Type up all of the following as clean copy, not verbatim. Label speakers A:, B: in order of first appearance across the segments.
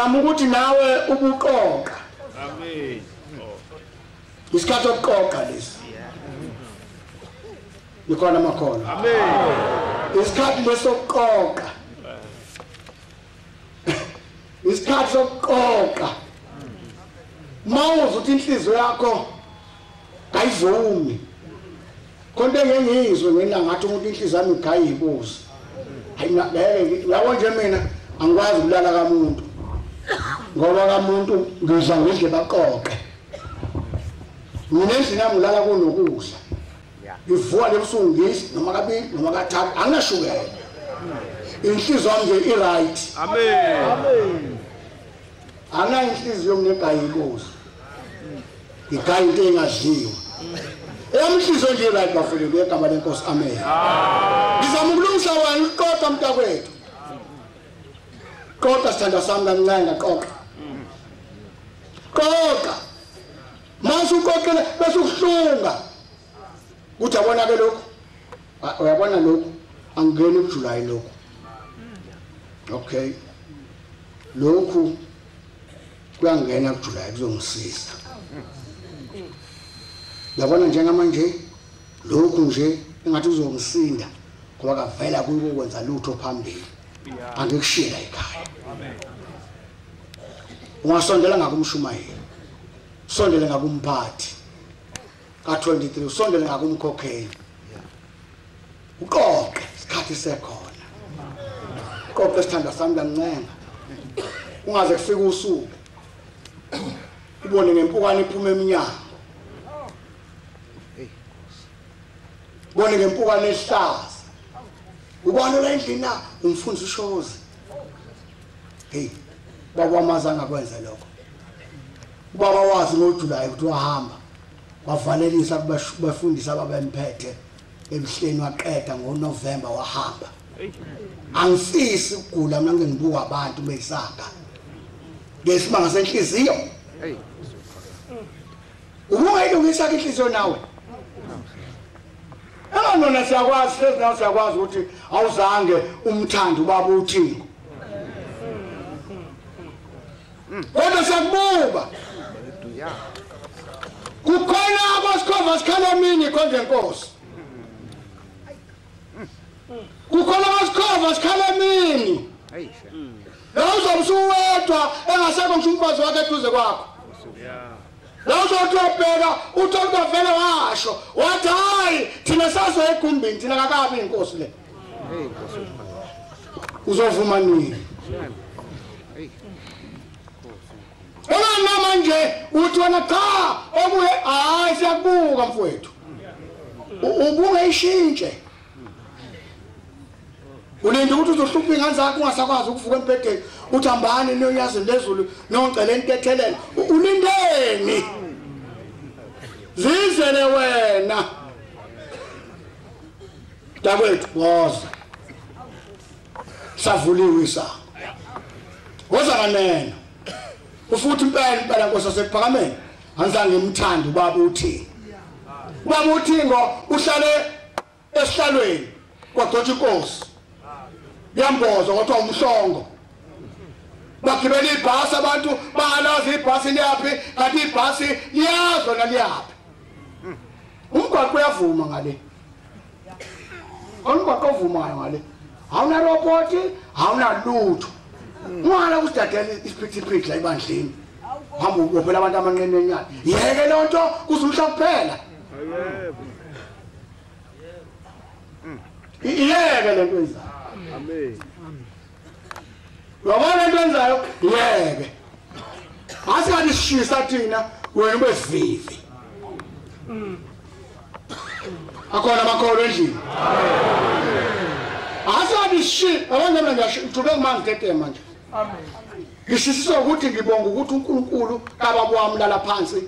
A: Ngizama ukuthi nawe ubuqoqa.
B: Amen.
A: Isikhathi sokuqoqa lesi. Nikhona makhono.
B: Amen.
A: Isikhathi lesokuqoqa. Isikhathi sokuqoqa. Mawuze ukuthi inhliziyo yakho ayivumi. Konke engengizwe mina ngathi umuntu inhliziyo yami igayibuza. Hayi yabo nje mina angikwazi ukulala kamuntu. Ngoba kamuntu ngizwa ngendle baqoqe. Mina endlini yami ngilala kunokudla. Ngivuka lebusuku ngisi noma kabili noma kathathu anginashukela. Inhliziyo yami nje i-right.
B: Amen.
A: Amen. Ana inhliziyo ngegayibuza. Igayi into engadliwa. Eyamhliziyo nje right bafule ngegama lenkosi amen. Ngizama ukulungisa wena uqoqa mntakwethu. Qoqa sithanda sami kancane ngaqoqa. Qoqa. Mase uqoqele bese ukuhlunga. Uthi yabona ke lokho. Uyabona lokho angingeni kuJuly lokho. Okay. Lokhu kuyangena kuJuly kuzongisiza. Yabona njengamanje lokhu nje engathi uzongisinda ngoba kavela kuyo ukwenza lutho phambili. Angikushila ekhaya. Amen. Ungasondela ngakumshumayeli. Sondele ngakumphathi. Ka23 usondele ngakumkhokheli. Uqoqe isikhathi sekhona. Uqoqe isithanda sami kancane. Ungaze kufike usuku. Ubone ngempukane iphuma eminyango. Ubone ngempukane ehlaza. Ubone la endlini umfundisi uShozi. Hey, baba wamazanga kwenza lokho. Ubaba wazi ngoJuly ukuthi wahamba. Wavalelisa kubafundisa ababemphethe emhleni waqeda ngoNovember wahamba. Angifisi ukugula mina ngibuka abantu besaka. Ngesimanga senhliziyo. Hey. Ungayilungisa inhliziyo nawe. Nona siyakwazi sezinawo siyakwazi ukuthi awuzange umthanda ubaba uThixo. Kodwa siyakubuka. Kukhona abasikhova sikhala emini konke inkosi. Kukhona abasikhova sikhala emini. La uzomsuwedwa engasekho ngisho umfazi wakhe eduze kwakho. La uzotobheka uthola vele washo wathi hayi thina sazo egumbini thina kakabi inkosi le. Uzovuma nini? Ela manje uthi wena cha obuye hayi siyakubuka mfowethu. Ubunge ishintshe. Ulinda ukuthi uzohlupha ingane zakho ungasakwazi ukuvuka empedeni uthi hambani niyoyazi lezulu nongcela entethelele ulindeni zizele wena Dakwethu woza savuliwe isa woza kanene ufuthi impela nkosi sesiphakameni anzange ngimthanda ubaba uThixo ubaba uThixo uhlale esihlalweni kwaDotsha inkosi yamboza kodwa umhlongo bagibela ibhasi abantu balazi ibhasi liyapi kanti ibhasi liyazo naliyapi umgwaqo uyavuma ngale umgwaqo uvumayo ngale awuna robot awuna lutho ungala kusidadela isiphithiphithi la ibandleni hamba ubophela abantu amanqene enyana yeke lonto kuzumhla kuphela yeke lento enzayo amen Wabona into enzayo yeke asikade sishisa thina wena ubesivivi akona makolo endlini asikade shishi abantu mina ngiyashuthuke manje tete manje amen ngishisisa ukuthi ngibonga ukuthi uNkulunkulu kababa wami lala phansi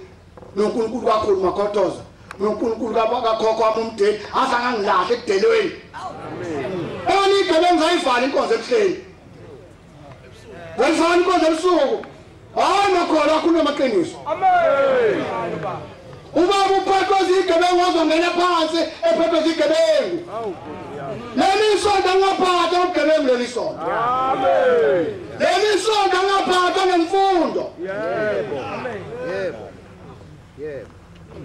A: noNkulunkulu kakhulu makhotoza noNkulunkulu kakhokho wami umdeli asangangilahle edelweni amen oni gebenza ivala inkonzo ebuhleni Wenzani konke ebusuku hayi makhola kunamaqiniso amen ubaba uphethwe izigebengu ozongena phansi ephethwe izigebengu leli sonto ngaphatha ubugebengu leli sonto amen leli sonto ngaphatha ngemfundo
B: Yebo. Yebo. Yebo.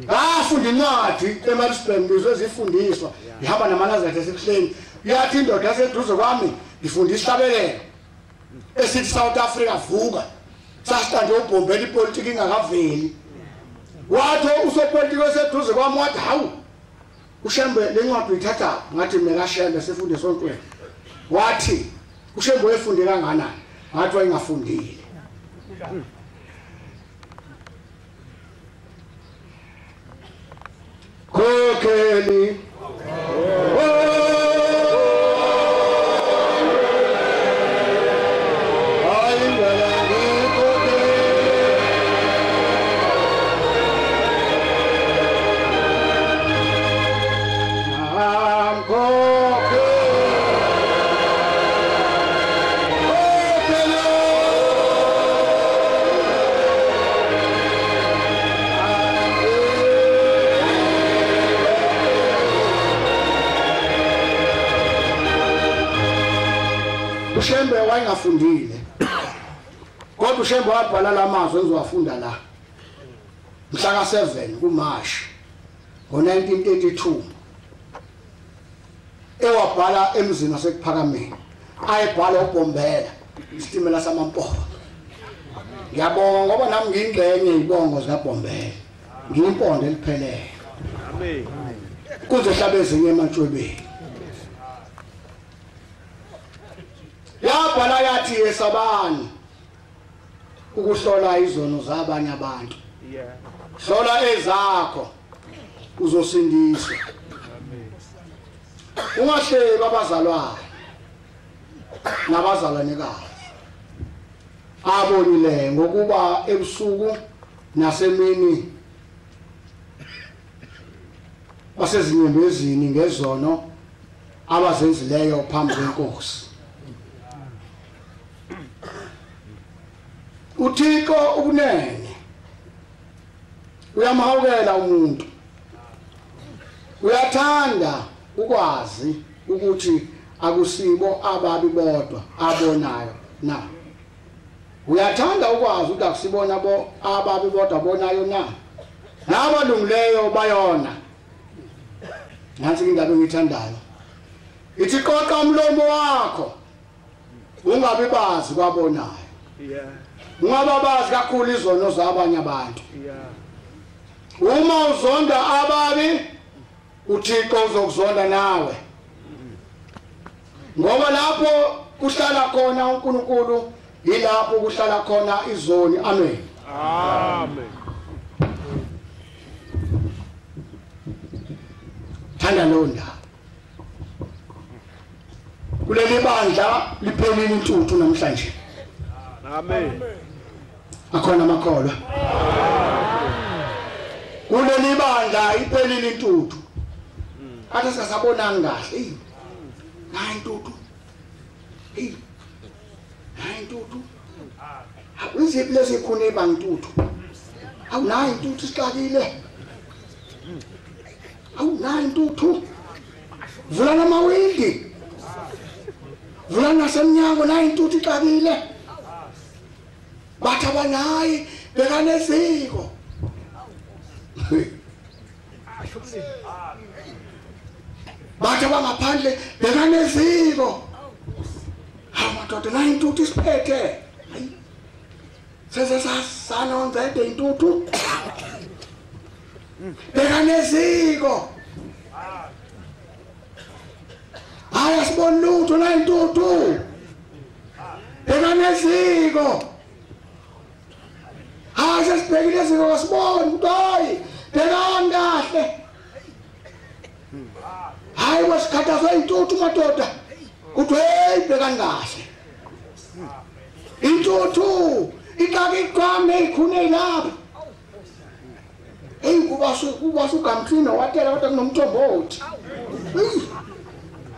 A: ngafunda incwadi eMaritzburg ngizozifundiswa ngihamba namanazareth esekuhleni yathi indoda yaseduze kwami ngifunda isihlabelelo esithi South Africa vuka sasitande ubhombela ipolitiki ingakaveli wathi usopolitiki oseduze kwami wathi hawu uShembe lencwadi uyithatha ngathi mina kaShembe sifunde sontweni wathi uShembe uyefunde kanganani ngathi wayengafundile Kokeli uShembe wayengafundile kodwa uShembe wabhala lamazwi engizowafunda la mhla ka7 kuMashi ngo1932 ewabhala emzini wasekuphakameni ayebhala uBombela isitimela samaMpondo ngiyabonga ngoba nami ngiyingxenye izibongo zikaBombela ngiyimpondo eliphelele
B: Amen.
A: kuze hlabe ezinye emantshwebeni yabhala yathi yesabani ukuhlola izono zabanye abantu
B: Yeah.
A: hlola ezakho uzosindiswa ungahleki abazalwane nabazalwanekazi abonile ngokuba ebusuku nasemini basezinyembezini ngezono abazenzileyo phambi kwenkosi uThixo ukunene uyamhawukela umuntu uyathanda ukwazi ukuthi akusibo ababi bodwa abonayo na uyathanda ukwazi ukuthi akusibona ababi bodwa abonayo na nabalungileyo bayona nansi indaba engithandayo ithi qoqa umlomo wakho ungabe bazi kwabonayo
B: Yeah.
A: ungababazi kakhulu izono zabanye abantu
B: Yeah.
A: uma uzonda ababi uThixo uzokuzonda nawe ngoba lapho kuhlala khona uNkulunkulu yilapho kuhlala khona izoni amen
B: Amen.
A: thanda londa kuleli bandla liphelile intuthu namhlanje
B: Amen.
A: akhona amakholwa kuleli bandla iphelile intuthu athi sasabonanga kahle hayi intuthu hayi intuthu uziphi lesikhune ebangintuthu awunayo intuthu isixakile awunayo intuthu vula namawindi vula nasemnyango nayo intuthu ixakile bathi abanayi bekaneziko bathi abangaphandle bekaneziko amadoda nayo intuthu isiphethe sesesasana onzede intuthu bekaneziko hayi asiboni lutho nayo intuthu bekaneziko hayi sesibhekile eziko kasiboni ukuthi hayi bekani kahle hayi wasikhathazwa intuthu madoda ukuthi hey bekani kahle intuthu ikake iqhame ikhune lapha hey kuba sukamhlina watela kodwa kunomthombothi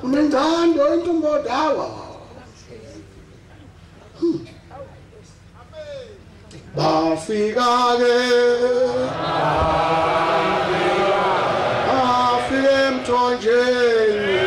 A: unengcando intombothi hawa bafika ke afike emthonjeni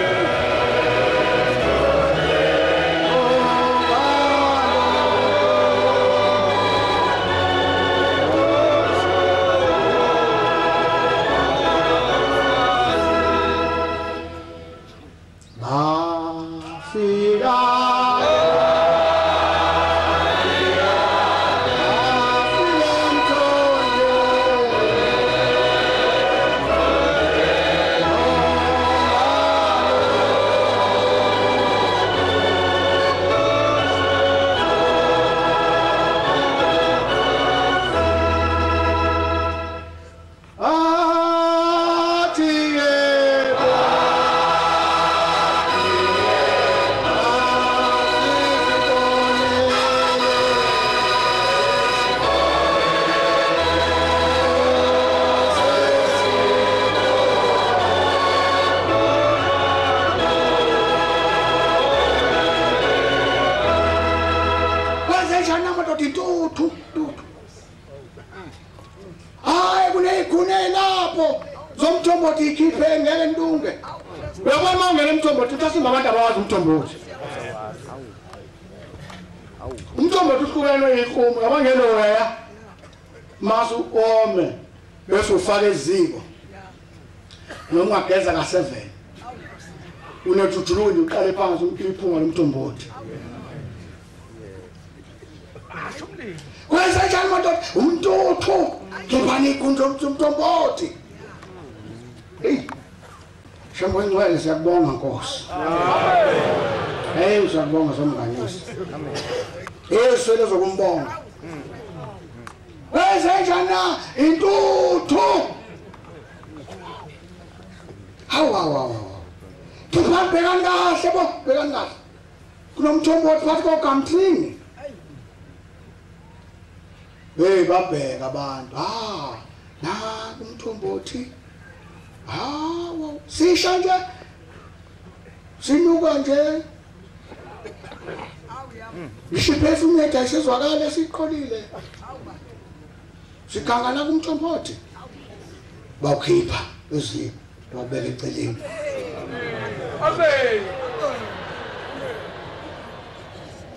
A: kuneyigune lapho Somthombothi ikhiphe ngeke ntunge uyabona mangene Somthombothi uthasimba abantu abawazi Somthombothi Somthombothi uhlukene iqumu yabangene weya masu ome bese ufaka eziko noma ungageza ka7 unethuthuluni uqale phansi iphunga loMthombothi kwenza njani madoda umntuthu khipani ikunzo loMthombothi hey Shembo ngcwele siyakubonga Nkosi hey siyakubonga somnganisi Yesu lezokumbonga kwenza njani intuthu hawa Tupha bhekani kahle bo bhekani kahle kunoMthombothi phakathi koGamthini babheka abantu na uMthombothi wow sisha nje sinuka nje isiphefumula isizwakala siqolile sikangana kuMthombothi bawukhipha eziko wabeka eceleni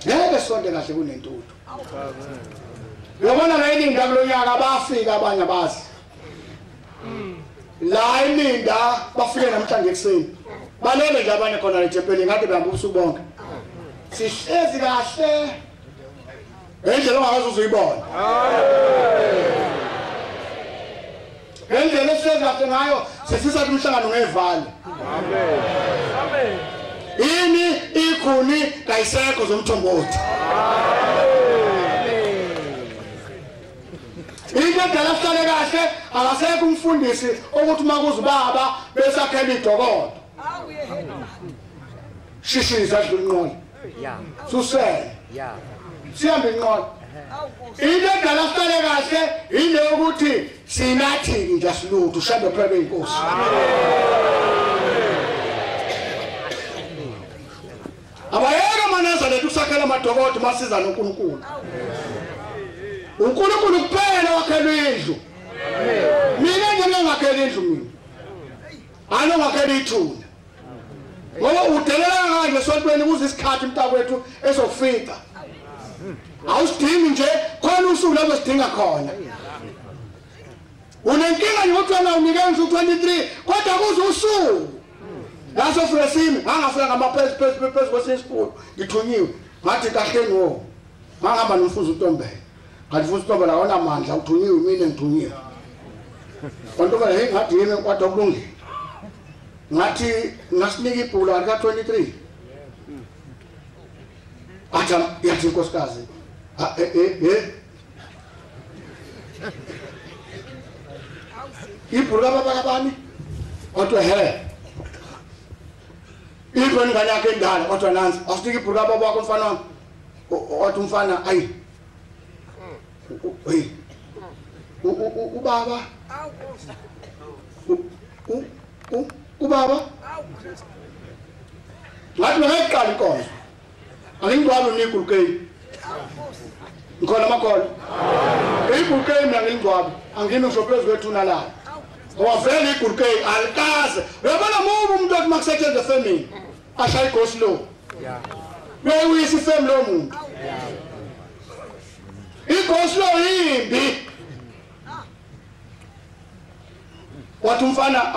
A: ngeke sonke kahle kunentuthu yabona la Elinda kulonyaka bafika abanye abazi la Elinda bafike namhlanje ekseni balele nje abanye khona eTempelini ngathi behamba ubusuku bonke sihlezi kahle endlela ongakaze uzuyibona endlela esihlezi kahle ngayo sesisa umhlangano ngevali amen ini ikhuni kayisekho Somthombothi into edala sihlale kahle akasekho umfundisi ukuthi makuze ubaba besakhela idokodo shishiza dlunqola susele sihambe inqola into edala sihlale kahle ile ukuthi sinathi nje siluthu shambe phela inkosi abayeka maneza lethu sakhela amadokodo masiza noNkulunkulu uNkulunkulu kuphela wakhela indlu mina nje ngakhela indlu mina alo ngakhela ithuna ngoba udelela nganje sontweni kuze isikhathi mntakwethu esofika awusidingi nje khona usuku lapho sidinga khona unenkinga yokuthana unikenza u23 kodwa kuze usuku laso fresimi angafika ngamaphezulu kwesisikhulu ngithunyiwe ngathi kahle ngo ngahamba nomfuzi uNtombela ngathi futhi uNtombela awona amandla uthunyiwe mina ngithunyiwe uNtombela hey ngathi yini kodwa kulungile ngathi ngasinika ibhula ka23 athi yathi inkosikazi ibhula baba kabani kodwa Ipo ngani yakhe ndala kodwa nansi asinika ibhula baba wakho mfana wathi umfana ayi hey ubaba ubaba ngathi ngayiqala inkonzo angingcwabo nikulukeyi ngikhona amakhona ikulukeyi mina ngingcwabo angime ngizophezulu kwethuna la wavela ikulukeyi alikaze uyabona mubu umuntu othi makusetshenzwe family ashaya igosi lo uyayisa ifamily lo muntu igosi lo yimbi wathi umfana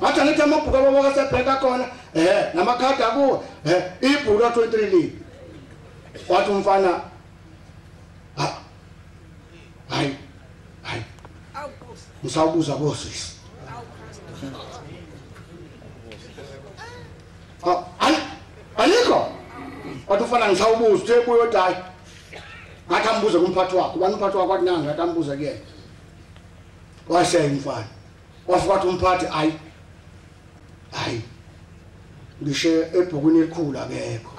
A: ngathi angithi amabhuku abo kasebheka khona namakhadi akuwo ibhuku la23 li wathi umfana hayi ngisawubuza bosisi alikho wathi umfana ngisawubuza uthe kuyo dayi ngathi ambuze kumphathi wakho ubani umphathi wakho wathi nanga ngathi ambuze kuyena washeya umfana wafika wathi umphathi hayi ngishe ebhukweni elikhulu akekho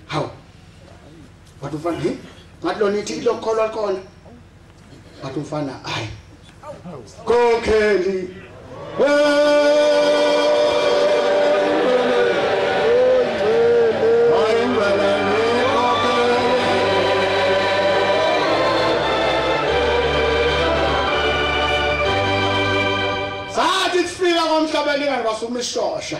A: hawu wathi umfana ngathi lona ithi lokholwa khona wathi umfana hayi kokheli hayi uphuma isishosha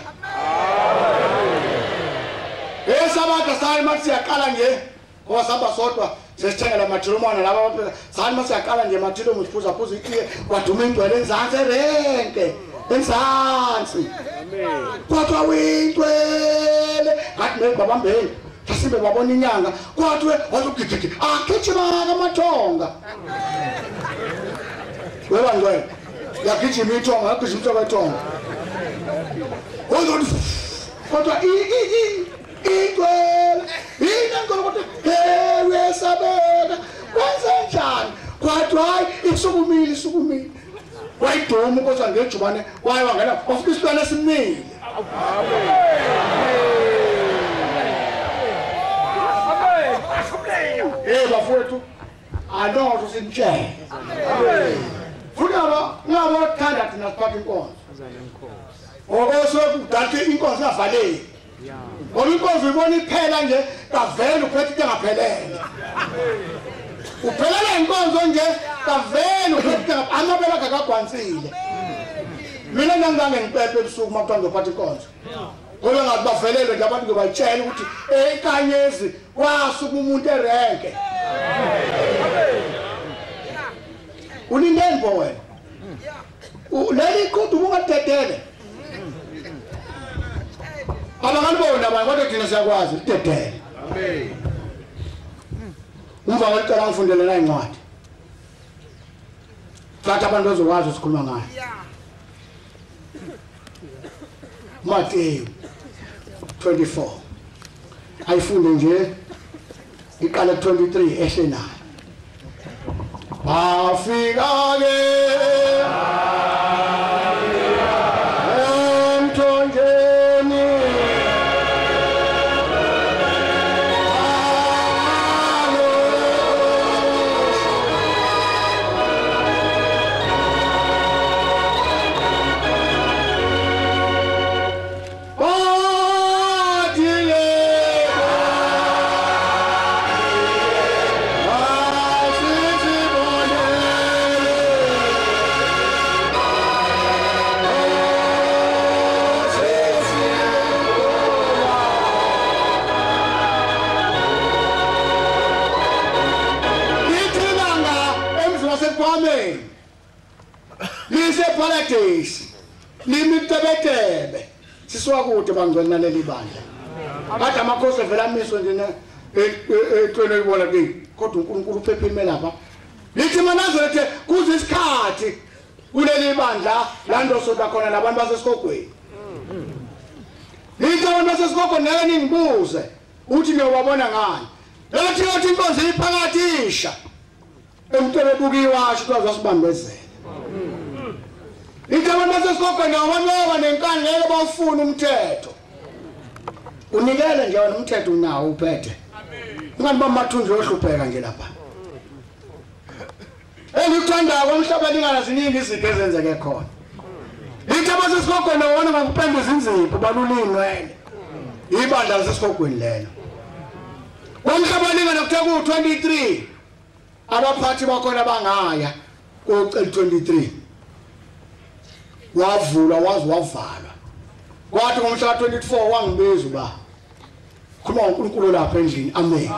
A: esabatha sayi mathi siyaqala nje ngoba sihamba sodwa sesithengela mathilomana laba baphela sayi mathi siyaqala nje mathilo musiphuza phuza itiye kwaduma ingcwele enzansi erenke enzansi kodwa wintwele ngathi nebabambeni sasibe babona inyanga kodwa wazugigigi agijima kamathonga weba ngcwele yagijima ithonga yagijima ithonga kodwa ingcwele inengolo kodwa wesabeka kwenzenjani kodwa hayi isukumile wayiduma kodwa ngejubane waye wangena ofika isibane esimnile bafowethu anotho simtshele funeka ngabo thanda thina siphatha inkonzo okosokudala inkonzo yavaleki ngoba inkonzo ibona iphela nje kavele uphethe into engaphelele uphelele inkonzo nje kavele uphethe amabela akagwansile mina ngangane ngipepe ebusuku makuthiwa ngizophatha inkonzo ngoba ngathi bavelele nje abantu ngibayitshela ukuthi enkanyezi kwasuka umuntu erenke unindeni bo wena leli kudu ungadedele abangalibona abantu kodwa thina siyakwazi udedele amen umva ngicela ngifundele na incwadi thatha abantu bezokwazi ukukhuluma ngayo Matthew 24 ayifunde nje iqala 23 ehle nayo afika ke limitebetebe siswakude bangcwele naleli bandla kade amakhosi evela amiswe nje etwele libona ke kodwa uNkulunkulu uphephile lapha lithi manazethe kuze isikhathi kuleli bandla lando soda khona labantu basesikogweni lithi abantu basesikogweni nake ningibuze uthi niyobabona ngani lathi yothi inkonzo iphakathisha emntwele bukiwasho kwazasibambezela Ikamana sesikoke nawanwa nenkani ngeke bawufuna umthetho. Unikele nje wena umthetho unawo uphethe. Ngani bamathunzi ohlupheka nje lapha. Engikuthanda komhlaba lingana ziningi izinto ezenzeke khona. Ikamana sesikoke nawana ngakupenda izinzipho balulingwele. Ibandla lesikogweni lelo. Komhlaba lingana kuthe ku 23 abaphathi bakhona bangaya kucela 23. Wavula wazi wavalwa kwathi ngomhla 24 wangibiza ba khuluma uNkulunkulu lapha endlini amen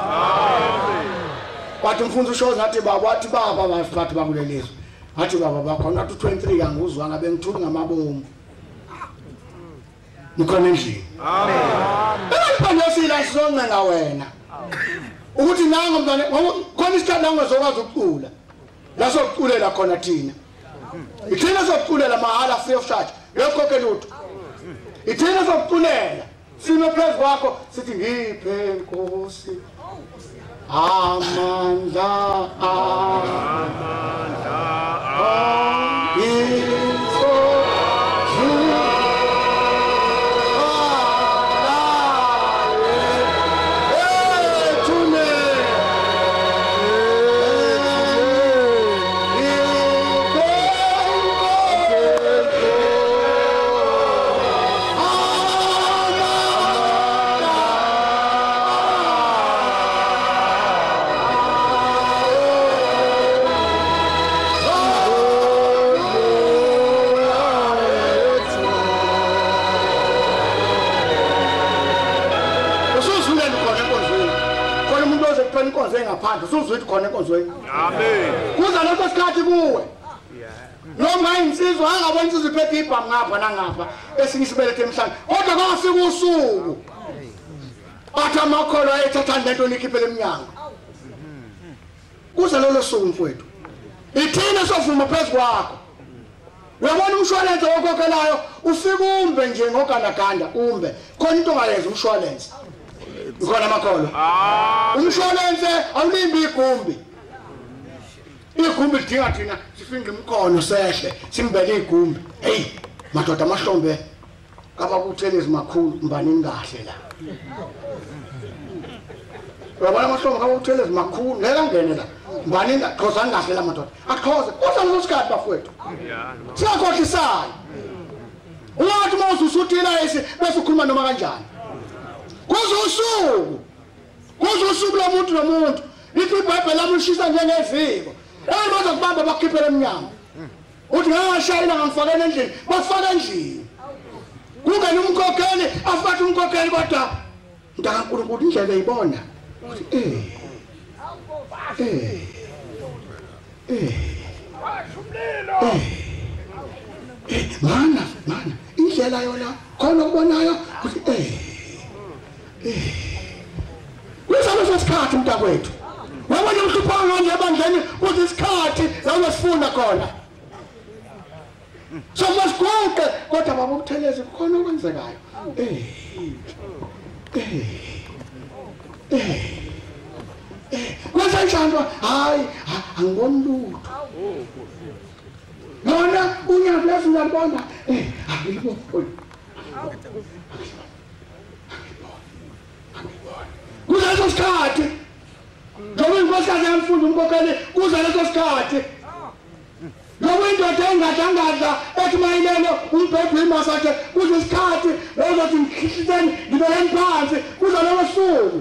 A: kwathi umfundisi uShozi ngathi baba wathi baba bathi bakulelizwe ngathi baba bakhona ngathi 23 kanguzwa ngabe ngithuli ngamabomu nikhona endlini amen banyosila sizoncenga wena ukuthi nango mntwana khona isikhathi nango zokwazi ukucula la sokuculela khona thina ithina sokuculela mahala free of charge yokho lutho ithina sokuculela sino phezu kwakho sithi ngiphe Nkosi amandla umuntu ozekupela inkonzo engaphandle usuzwe ukuthi khona enkonzweni.
B: Amen.
A: Kuza lokho sikhathi kuwe. Noma insizwa angabona insizwa iphethe ibhamu ngapha nangapha esinye isibelethe emhlanje. Kodwa kwafika usuku. Athi amakholo ayethatha lento nikhiphele eminyango. Kuza lolo suku mfowethu. Ithina sofuma phezulu kwakho. Uyabona umshwalense okhokhelayo ufika umbe nje ngogandaganda umbe. Khona into ongayenza umshwalense. Ukhona amakholo. Umshwalense awulimbi igumbi. Igumbi lidinga thina sifinqe imkhono sehle simbele igumbi. Hey, madoda amahlombe kabakuthelezi makhulu mbanini kahle la. Uyabona amahlombe kabakuthelezi makhulu ngeke angene la. Mbanini qhozani kahle la madoda. Aqhoze kuza losikhathi bafowethu. Siyakhohlisana. Ungathi mawuze usuthila ese bese ukhuluma noma kanjani. Kuzo usuku lomuntu nomuntu. Lithi iBhayibheli lamushisa njengeziko. Baza kubamba bakhiphela eminyango. Uthi ngashayina ngangifakela endlini, bafaka endlini. Kungena umkhokheli, afathi umkhokheli kodwa uNkulunkulu indlela eyibona. Uthi mana indlela yona khona ubonayo uthi Kusaba sesikhathi mntakwethu. Wabona ukuhlupha nje ebandleni kuthi isikhathi la usifuna khona. So masigoqe kodwa babukutheleze khona okwenzekayo. Kwenzenjani? Hayi, angiboni lutho. Nona unyabuleza uyabona. Akuyibona. Kuza leso sikhathi. Njengoba inkosikazi yamfunda umkhokheli kuza leso sikhathi. Njengoba indoda engadla ethi mayilelo umbhebhu imasakhe kuza isikhathi lozothi ngihliseni ngibele phansi kuza leso suku.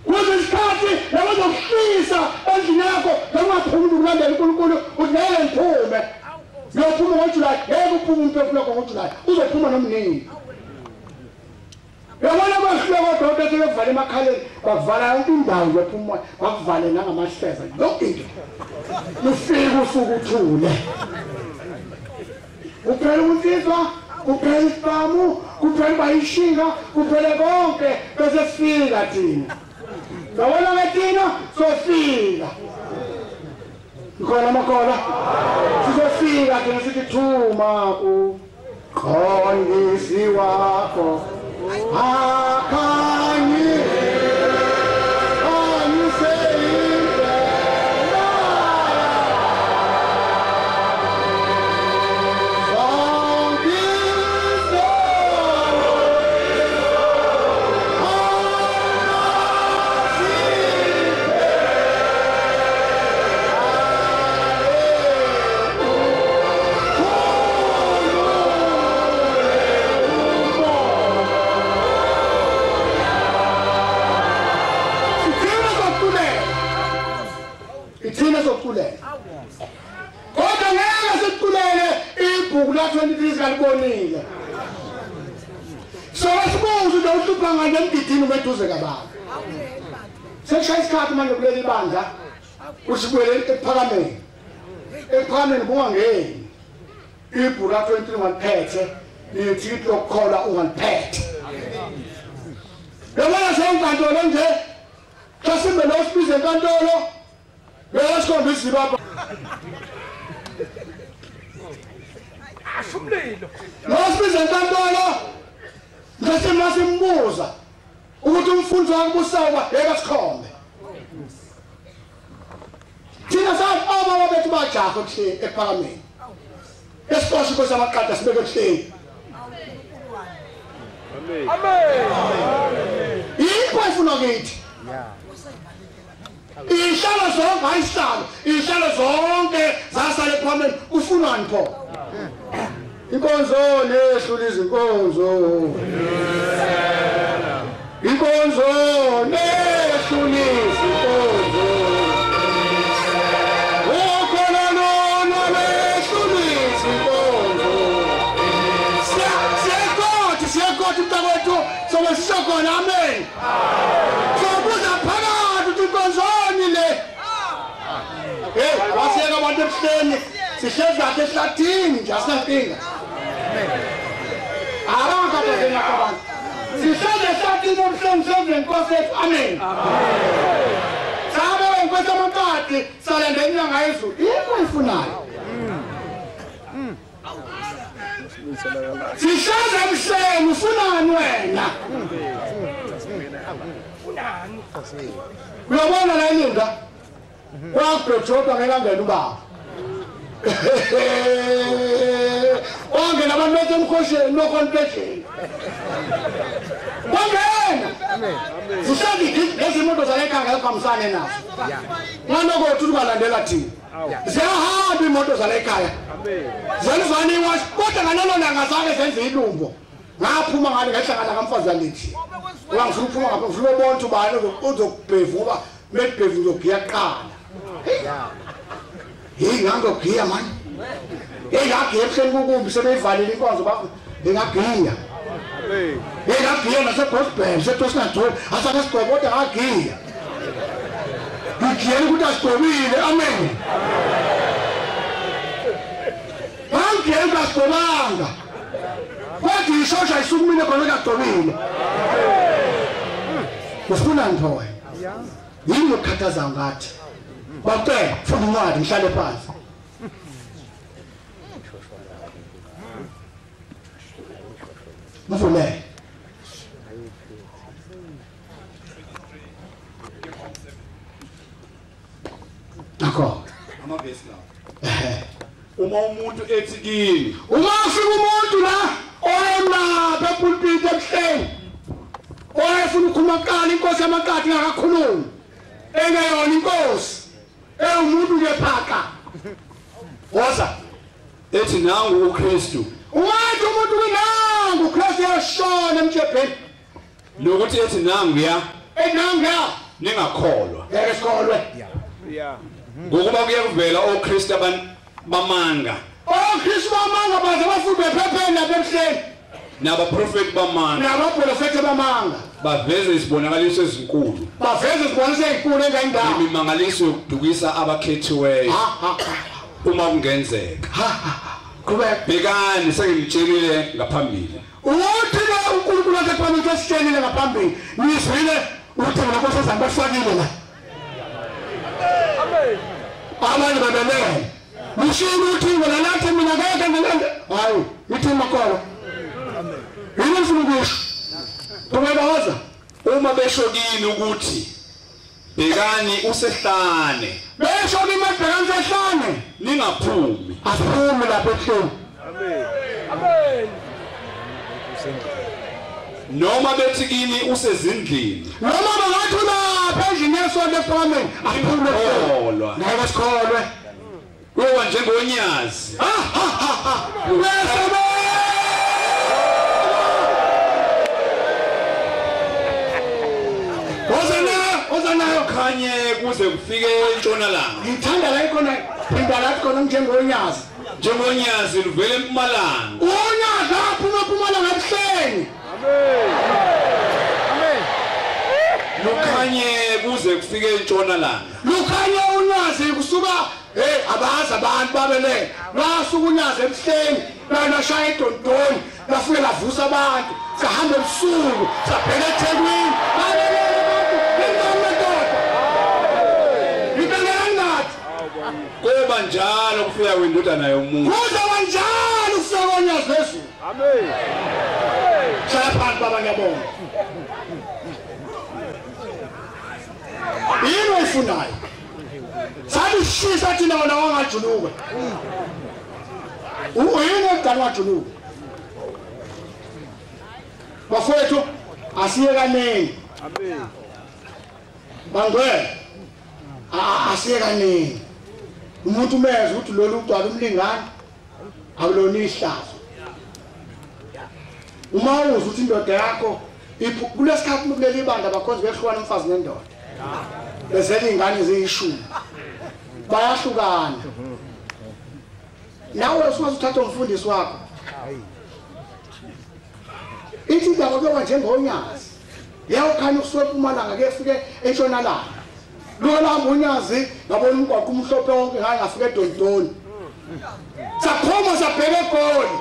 A: Kuza isikhathi lozokuhlisa endlini yakho ungaphumi ukulandela uNkulunkulu ungeke ngiphume. Uyophuma ngoJulayi, ngeke uphume umphefumulo ngoJulayi. Uzophuma nomnini. Yabona abahloko kodwa sebevala emakhaleni, bavala yonke indawo yophuma, bakuvale nangamahleza. Yonke into. Ufika usuku uthule. Uphela unsizwa, uphela isibamu, kuphela bayishinga, kuphela konke bese sifika thina. Yabona thina sofika. Ngikona makhola. Sizofika thina sithi thuma uqondisi wakho. Akanye kodwa ngeke siqulele ibhuku la 23 sikalibonile. So sibuze lo uhlupha ngane emgidini weduze kababa. Sekushaya isikhathi manje kuleli bandla usibuyele ephakameni. Ephakameni bungangeni. Ibhuku la 23 ngaphethe lithi lokukhola ungaliphethe. Yabona seyinkantolo nje kasimbe lo sibize enkantolo. Bela sikhomba izibaba. Ashumlilo. Nosibize enkantolo. Ngase masimbuza ukuthi umfundi wakhe busawa yeka sikhombe. Thina sathi aba bethu bajaha kuhle ephakameni. Esiqoshe kwesamaqada sibeke kuhle. Amen. Amen. Yikho ifuna kithi. Isihlahla zonke isihlahla zonke zasale phambili ufunani pho inkonzo nehlula izinkonzo inkonzo nehlula izinkonzo ukhona lona nehlula izinkonzo siyakothi mntakwethu sobe sikhona amen sobuza phakathi uthi konzoni le wasiyeka abantu ebuhleni sihlezi kahle ehlathini nje asinankinga akakade abantu sihlezi ehlathini ebuhleni senze inkosi yethu amen sabe inkosi amakade salende inyanga yezulu yini oyifunayo sihlezi ebuhleni ufunani wena uyabona la Elinda kwakujoba ngekangena ubaba ongena abantu besemkhosheni no confession wangena sihlezi lezi moto zalekhanga ekhamisane nazo ngano kothi ubalandela thina ziyahamba imoto zalekhaya zenzaniwa kodwa ngalelo langa zake zenze ilumbo ngaphuma ngani ngehlangana kamfazi alithi ngifuna ukuphuma ngapha ngifuna ubona ubani uzokubhevu ngoba medbhevu ngiyogiya qala hey ngangogiya man hey ngagiya ebuhleni kukumbi sebeyivalile inkonzo bakho ngagiya hey ngagiya nasegospel setosinathole asake sigqoke kodwa ngagiya ngigiyela ukuthi asigqokile amen ngigiyela ukuthi asigqokanga kodwa ishosha isukumile khona kagqokile ufuna nthoya yini ukhathaza ngathi baqe funa incwadi ngihlale phansi mfune nakho
B: amavesi la uma umuntu ethi kini
A: uma ufika umuntu la oyema bepulpit ebuhleni oyefuna ukukhuluma inkosi yamakati ngakakhulumi engeyona inkosi umuntu nje phaka woza
B: ethi nangu uKristu
A: uwathi umuntu winangu uKristu yashona emjebheni
B: lokuthi ethi nangu ya
A: nangu ya
B: ningakholwa
A: ngeke sikholwe
B: ngokuba kuye kuvela oKristu bamanga
A: oKristu bamanga baze bafunde ephepheni nabebuhleni
B: nabaprofeti bamanga
A: nabaprofeti bamanga
B: baveze isibonakaliso ezinkulu
A: baveze isibonakaliso ezinkulu engayindawo
B: imimangaliso yokudukisa abakhethiweyo uma kungenzeka
A: qhubeka
B: bekani sengimtshelile ngaphambili
A: uthi la uNkulunkulu wasephambili esitshelile ngaphambili nizwile ukuthi ngakho sezambafakile la amen abanye babelele mshini uthi wena lathi mina ngeke ngilende hayi ngithi makolo amen yini mfundisi kumebaza
B: uma besho kini ukuthi bekani usehlane
A: besho nimabhekani usehlane
B: ningaphumi
A: aphumi lapha ehlweni
B: amen amen noma bethi kini usezindlini
A: noma bangathi lapha endlini yesonto ephakemeni aphumi
B: ekholwa
A: ngeke sikholwe
B: kuba njengonyazi ozanayo khanye kuze kufike entshonalanga
A: ngithanda la ikhona phinda la khona njengonyazi
B: luvele empumalanga
A: unyazi aphuma empumalanga ebuhleni
B: amen amen lukhanye kuze kufike entshonalanga
A: lukhanye unyazi kusuka abazi abantu babele basuka unyazi ebuhleni banashaya eDontoni bafike bavusa abantu sahamba ebusuku sabheka eThekwini
B: kuba njalo kufika kwendodana yomuntu
A: kuza kanjalo kufika konyazi lezulu
B: amen
A: shala phansi baba ngiyabonga yini oyifunayo salishisa thina wona wangajuluka uyini ekudala wajuluka bafowethu asiyekaneni
B: amen
A: bangwe asiyekaneni umuntu umeze ukuthi lolu ugcwala umlingane awulona ihlazo uma uza ukuthi indoda yakho kulesikhathi kuleli banda bakhonza behlukana umfazi nendoda bezela ingane ziyishumi bayahlukana nawe usungaze uthathe umfundisi wakho ithi indawo ke njengonyazi yawukhanya usuke eMpumalanga ke efike eNtshonalanga lo la ngonyazi ngabona umgwaqo umhlophe wonke ngaye ngafika eDontoni saphuma sabheka eGoli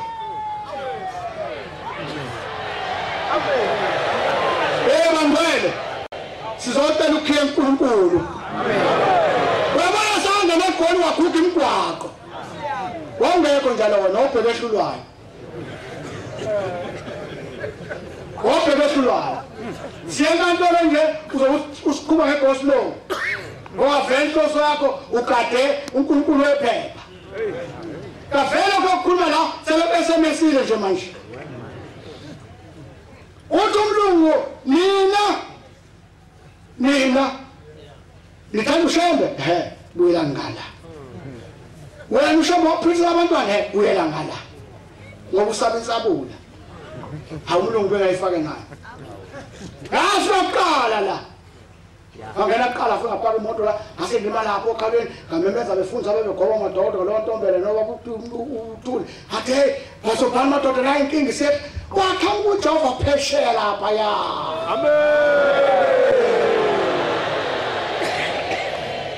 A: bangwele sizotela ukhiya uNkulunkulu wabona sanga neGoli wakhupha imigwaqo wongekho njalo wona obheke ehlulwayo siyenkantolo nje usikhuma ngegospel ngoba vele inhloso yakho ugade uNkulunkulu wephepha kavele kokukhuluma la sebesemesile nje manje uthi umlungu nina nithanda ushembe buyela ngala wena ushembe waphilisa abantwana buyela ngala ngoba usabe insabula awumlungu bengayifake nayo Aswaqala la. Angena qala fika phakathi imoto la, asengima lapho okhalweni, ngamemeza befunza bebegoba amadodo lo ntombele noba uthuli. Hathi hey, bazobhala amadodo la inkingi sethi, wakha uJehova phesheya lapha ya. Amen.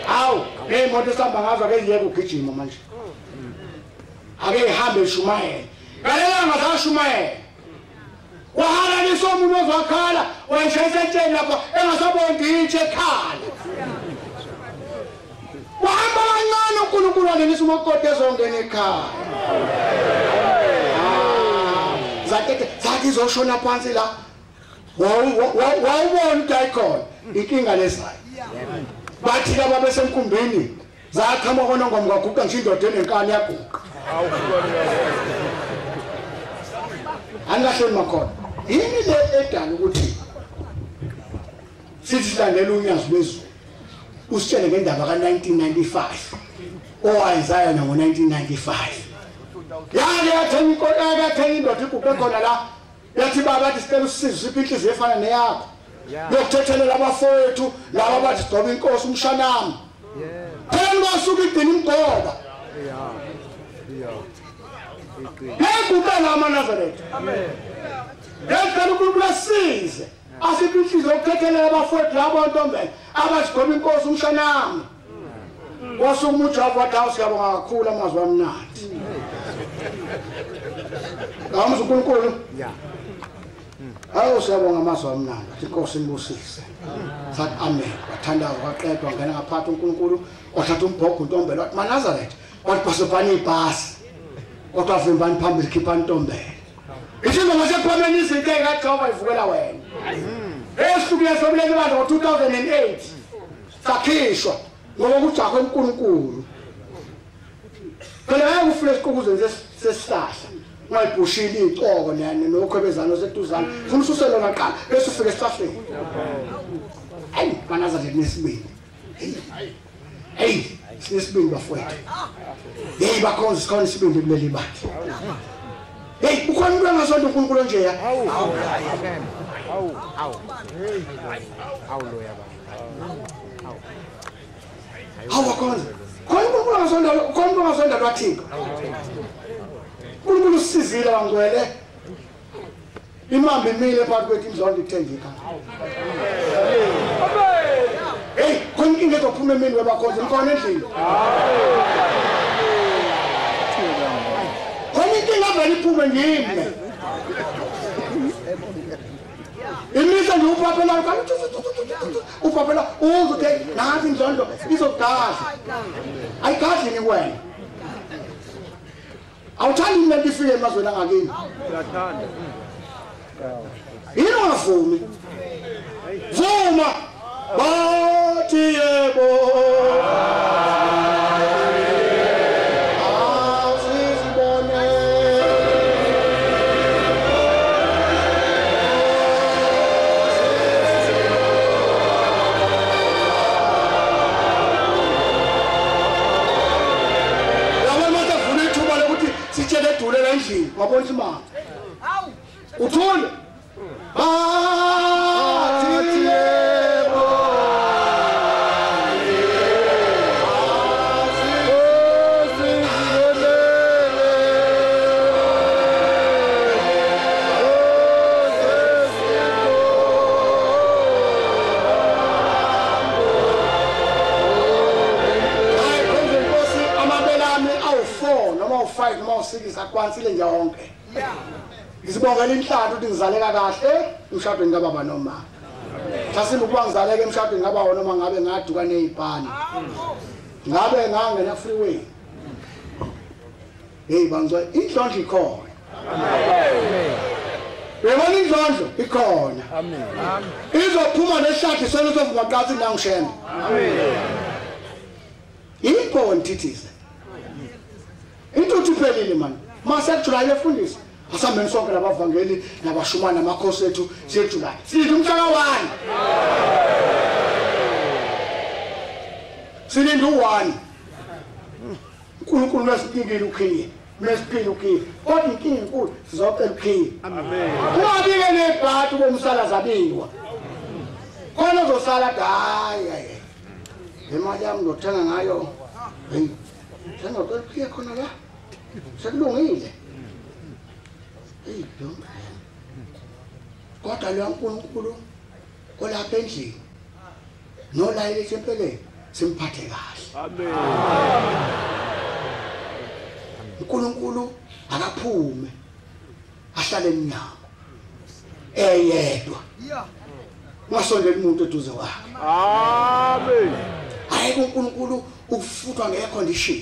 A: Awu, imoto esihamba ngazo ake yeke ugijima manje. Ake ihambe ishumayela. Ngalela ngasashumayela. Wahala nisomuntu ozwakhala wayishayisa etsheni lapha engasaboni ngitshe ekhala wahamba kancane uNkulunkulu alenisa umakoti ezongena ekhaya zathi izoshona phansi la wawubona ukuthi ayikhona inkinga lesayo bathi laba besemkumbini zaqhamuka konongoma kwaguqa nje indoda enenkani yaguqa angahloni makhona yini le edala ukuthi sithi silandela unyazi lwezulu usitshele ngendaba ka1995 owayenzayo ngo1995 yathenga indoda iguqe khona la yathi baba bathi sicela usizo siphi inhliziyo efana neyakho yokuthethelela abafowethu laba bathi sidoba inkosi umshanami phela basuka idini imgoba yekuqala amaNazaretha yacela uNkulunkulu asize asiphi inhliziyo yokuthethelela abafowethu labo ntombela abazigoba inkosi umshanami wasuka uJehova wathi awusiyabonga kakhulu amazwi amnandi ngamuzwa uNkulunkulu hawu siyabonga amazwi amnandi inkosi inibusise sathi amen wathandaza waqedwa ngena ngaphatha uNkulunkulu wathatha umbhogo untombela wathi maNazaretha wathi basebhani ibhasi kodwa vimbani phambili khipha intombela isizwe masephameni izinto kaJehova ivukela wena esihlukileyo somleki bandla ngo2008 sakhishwa ngoba kujakho uNkulunkulu phela ayekufule isiqukuzeni sesihlahla ngayibhushila icoko nokhwebezana oseduzana kumsuselo ngaqala bese ufike esihlahleni hayi banazathi nesibili hey sinesibili bafowethu hey bakhonza sikhona isibindi kuleli bathi hey ukhona umuntu angasonto uNkulunkulu nje ya
C: loya ba
A: bakhonza khona uNkulunkulu angasonto lwathika uNkulunkulu usizile wangwele imambe imile phakathi kwethu imzondo ithengeka hey khona inkinga ezophuma emini webakhonza ikhona endlini khona inkinga avele iphume ngime imisa nje uphaphela uphaphela uzuthi nathi imzondo izogadla ayigadli ni wena awuthandi mina ngifike emazweni angakini
C: uyathanda
A: yini ungavumi vuma bathi yebo wabona imali uthule bathi yebo mawusikisa kwansile nje wonke ngizibongela inhlanhla ukuthi ngizaleka kahle emshadweni kababa noma Thasini ukuba ngizaleke emshadweni ngaba wona noma ngabe ngaduka nezipani ngabe ngangena freeway hey banzwa inhlonhla ikhona Bebona indlondlo ikhona. Amen. Izophuma nehlathi solo sovumaqathi nangishena. Amen. Ikhona thithise. Into iphelile man. Mase July efundisa. Asambeni sonke labavangeli nabashumana namakhosi ethu seJuly. Sidla umhlaka 1. Silinda u1. uNkulunkulu wesiphilile ukhiye. Mesiphila ukhiye. Kodwa inkinga enkulu sizocela ukhiye. Amen. Ungabike nebhathi bomsala zabiwa. Khona uzosala hayi. Imali yami ngothenga ngayo. Hey. Thenga ukhiye khona la. Sekulungile. Hey, don't. Kodwa lo uNkulunkulu olapha endlini. Nolayile empeleni simphathe kahle. Amen. uNkulunkulu akaphume ahlale emnyango eyedwa ngasondela umuntu eduze wakhe. Amen. Hayi uNkulunkulu ukufuthwa ngecondition